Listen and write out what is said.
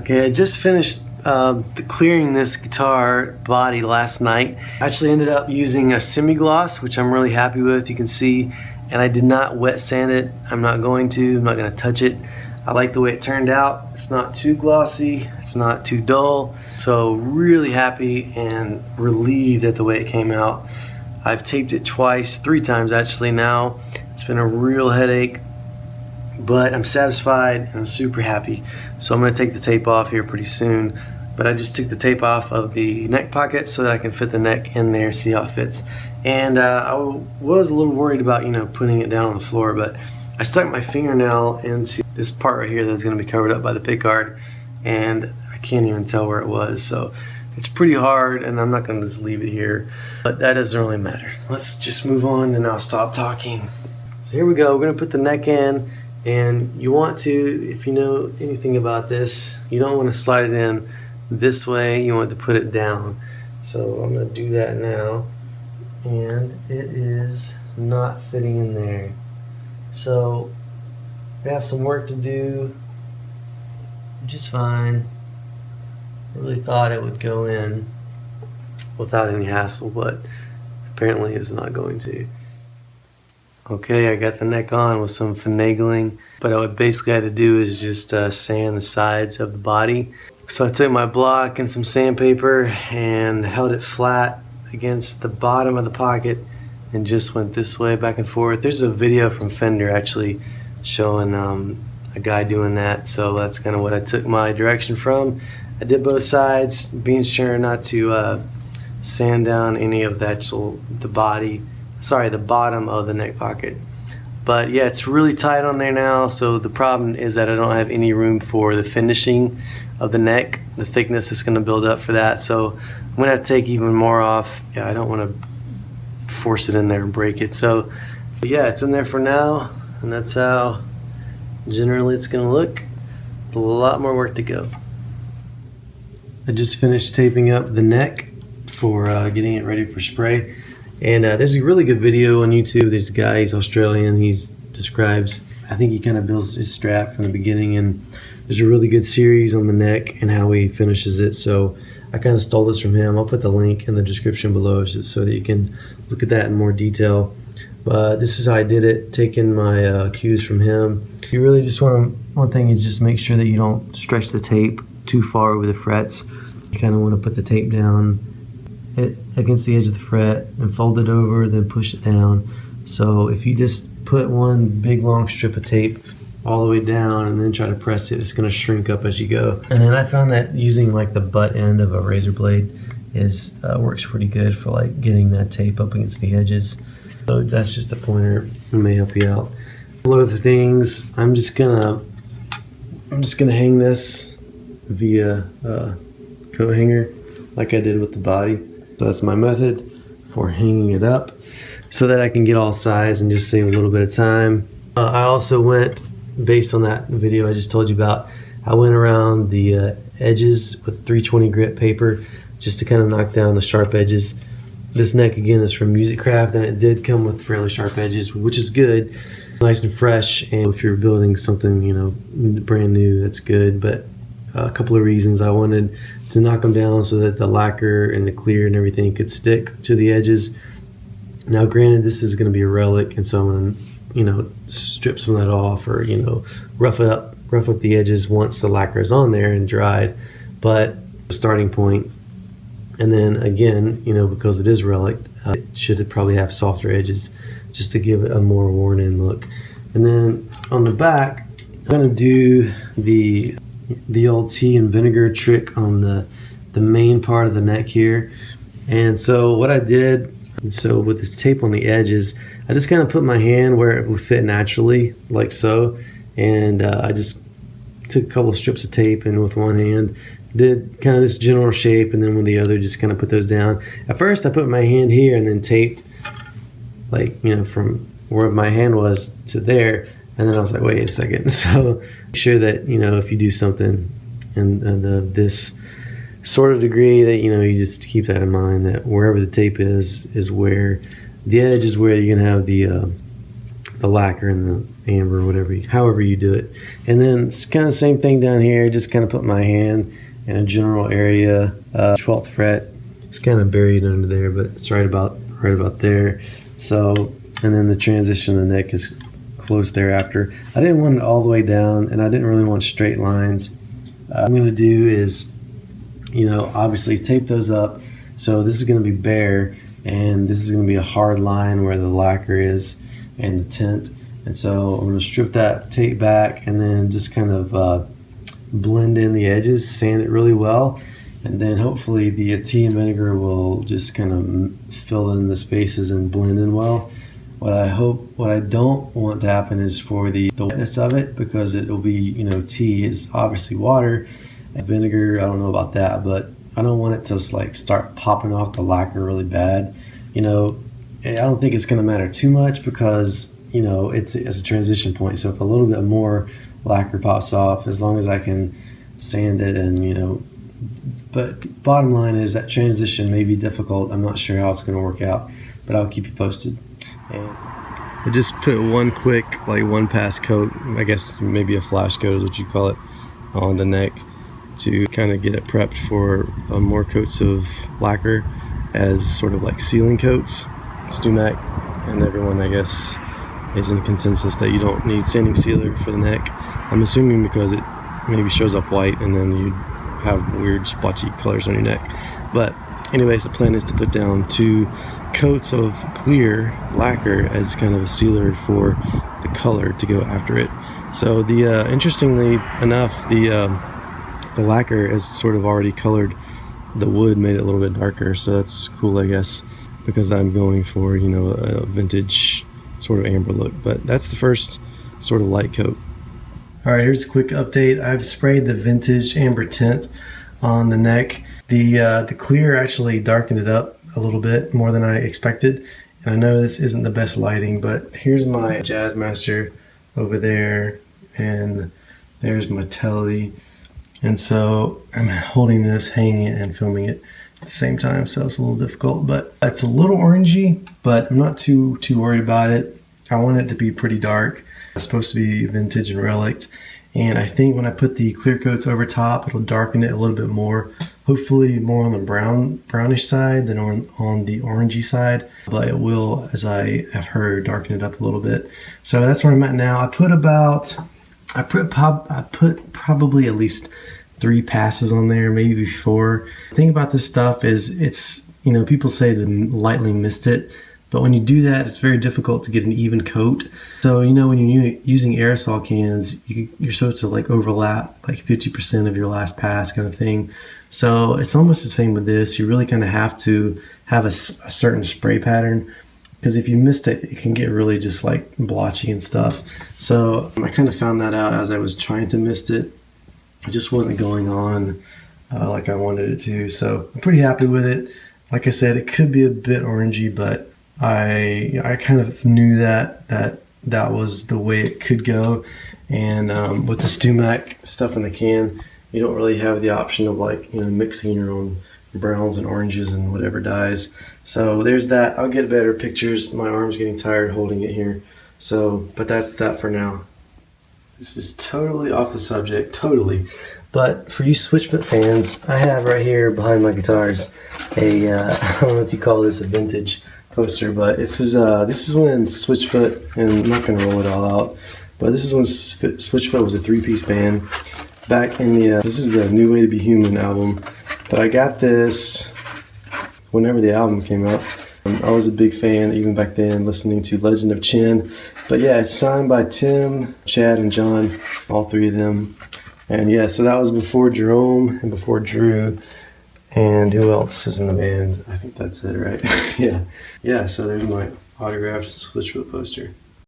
Okay, I just finished clearing this guitar body last night. I actually ended up using a semi-gloss, which I'm really happy with, you can see, and I did not wet sand it. I'm not going to touch it. I like the way it turned out. It's not too glossy, it's not too dull, so really happy and relieved at the way it came out. I've taped it twice, 3 times actually now. It's been a real headache, but I'm satisfied and I'm super happy. So I'm going to take the tape off here pretty soon, but I just took the tape off of the neck pocket so that I can fit the neck in there, see how it fits. And I was a little worried about putting it down on the floor, but I stuck my fingernail into this part right here that's going to be covered up by the pickguard, and I can't even tell where it was, so it's pretty hard, and I'm not going to just leave it here, but that doesn't really matter. Let's just move on and I'll stop talking. So here we go, we're going to put the neck in. And you want to, if you know anything about this, you don't want to slide it in this way, you want to put it down. So I'm going to do that now, and it is not fitting in there. So we have some work to do, which is fine. I really thought it would go in without any hassle, but apparently it's not going to. Okay, I got the neck on with some finagling, but what I basically had to do is just sand the sides of the body. So I took my block and some sandpaper and held it flat against the bottom of the pocket and just went this way, back and forth. There's a video from Fender actually showing a guy doing that, so that's kind of what I took my direction from. I did both sides, being sure not to sand down any of the bottom of the neck pocket. But yeah, it's really tight on there now, so the problem is that I don't have any room for the finishing of the neck. The thickness is going to build up for that, so I'm going to have to take even more off. Yeah, I don't want to force it in there and break it. So yeah, it's in there for now, and that's how generally it's going to look. With a lot more work to go. I just finished taping up the neck for getting it ready for spray. And there's a really good video on YouTube. There's a guy, he's Australian, he describes, I think he kind of builds his Strat from the beginning, and there's a really good series on the neck and how he finishes it. So I kind of stole this from him. I'll put the link in the description below so that you can look at that in more detail. But this is how I did it, taking my cues from him. You really just want to, one thing is just make sure that you don't stretch the tape too far over the frets. You kind of want to put the tape down against the edge of the fret and fold it over, then push it down. So if you just put one big long strip of tape all the way down and then try to press it, it's going to shrink up as you go. And then I found that using like the butt end of a razor blade works pretty good for like getting that tape up against the edges. So that's just a pointer, it may help you out. Below the things, I'm just gonna hang this via coat hanger like I did with the body. So that's my method for hanging it up so that I can get all sides and just save a little bit of time. I also went, based on that video I just told you about, I went around the edges with 320 grit paper just to kind of knock down the sharp edges. This neck again is from Musikraft, and it did come with fairly sharp edges, which is good, nice and fresh. And if you're building something brand new, that's good. But a couple of reasons I wanted to knock them down so that the lacquer and the clear and everything could stick to the edges. Now granted, this is going to be a relic, and so I'm going to strip some of that off, or rough up the edges once the lacquer is on there and dried. But the starting point, and then again, because it is relic, it should probably have softer edges just to give it a more worn in look. And then on the back, I'm going to do the old tea and vinegar trick on the main part of the neck here. And so what I did, with this tape on the edges, I just kind of put my hand where it would fit naturally, like so, and I just took a couple of strips of tape and with one hand did kind of this general shape, and then with the other just kind of put those down. At first I put my hand here and then taped from where my hand was to there. And then I was like, wait a second. So make sure that, if you do something in this sort of degree, that, you just keep that in mind, that wherever the tape is where the edge is, where you're going to have the lacquer and the amber, however you do it. And then it's kind of the same thing down here. Just kind of put my hand in a general area, 12th fret. It's kind of buried under there, but it's right about there. So, and then the transition of the neck is close thereafter. I didn't want it all the way down, and I didn't really want straight lines. What I'm going to do is, obviously tape those up. So this is going to be bare, and this is going to be a hard line where the lacquer is and the tint. And so I'm going to strip that tape back and then just kind of blend in the edges, sand it really well, and then hopefully the tea and vinegar will just kind of fill in the spaces and blend in well. What I don't want to happen is for the wetness of it, because it will be, tea is obviously water, and vinegar, I don't know about that, but I don't want it to like start popping off the lacquer really bad. I don't think it's going to matter too much because, it's a transition point. So if a little bit more lacquer pops off, as long as I can sand it and, but bottom line is that transition may be difficult. I'm not sure how it's going to work out, but I'll keep you posted. And I just put one quick, one pass coat, I guess maybe a flash coat is what you call it, on the neck to kind of get it prepped for more coats of lacquer as sort of like sealing coats. Stumac and everyone, I guess, is in consensus that you don't need sanding sealer for the neck. I'm assuming because it maybe shows up white and then you have weird splotchy colors on your neck. But anyways, the plan is to put down 2 coats of clear lacquer as kind of a sealer for the color to go after it. So the interestingly enough, the lacquer is sort of already colored the wood, made it a little bit darker, so that's cool, I guess, because I'm going for a vintage sort of amber look. But that's the first sort of light coat. All right, here's a quick update. I've sprayed the vintage amber tint on the neck. The clear actually darkened it up a little bit more than I expected. And I know this isn't the best lighting, but here's my Jazzmaster over there, and there's my telly. And so I'm holding this, hanging it, and filming it at the same time, so it's a little difficult. But it's a little orangey, but I'm not too worried about it. I want it to be pretty dark. It's supposed to be vintage and relic. And I think when I put the clear coats over top, it'll darken it a little bit more. Hopefully more on the brownish side than on the orangey side. But it will, as I have heard, darken it up a little bit. So that's where I'm at now. I put probably at least 3 passes on there, maybe 4. The thing about this stuff is it's, people say to lightly mist it, but when you do that, it's very difficult to get an even coat. So, when you're using aerosol cans, you're supposed to overlap 50% of your last pass kind of thing. So it's almost the same with this. You really kind of have to have a certain spray pattern, because if you missed it, it can get really just blotchy and stuff. So I kind of found that out as I was trying to mist it. It just wasn't going on like I wanted it to. So I'm pretty happy with it. Like I said, it could be a bit orangey, but I kind of knew that was the way it could go. And with the Stumac stuff in the can, you don't really have the option of mixing your own browns and oranges and whatever dyes. So there's that. I'll get better pictures. My arm's getting tired holding it here. So, but that's that for now. This is totally off the subject, totally. But for you Switchfoot fans, I have right here behind my guitars a, I don't know if you call this a vintage poster, but this is when Switchfoot, and I'm not going to roll it all out, but this is when Switchfoot was a 3-piece band. Back in this is the New Way to Be Human album. But I got this whenever the album came out. I was a big fan even back then, listening to Legend of Chin. But yeah, it's signed by Tim, Chad, and John, all 3 of them. And yeah, so that was before Jerome and before Drew. And who else is in the band? I think that's it, right? Yeah. Yeah, so there's my autographed Switchfoot poster.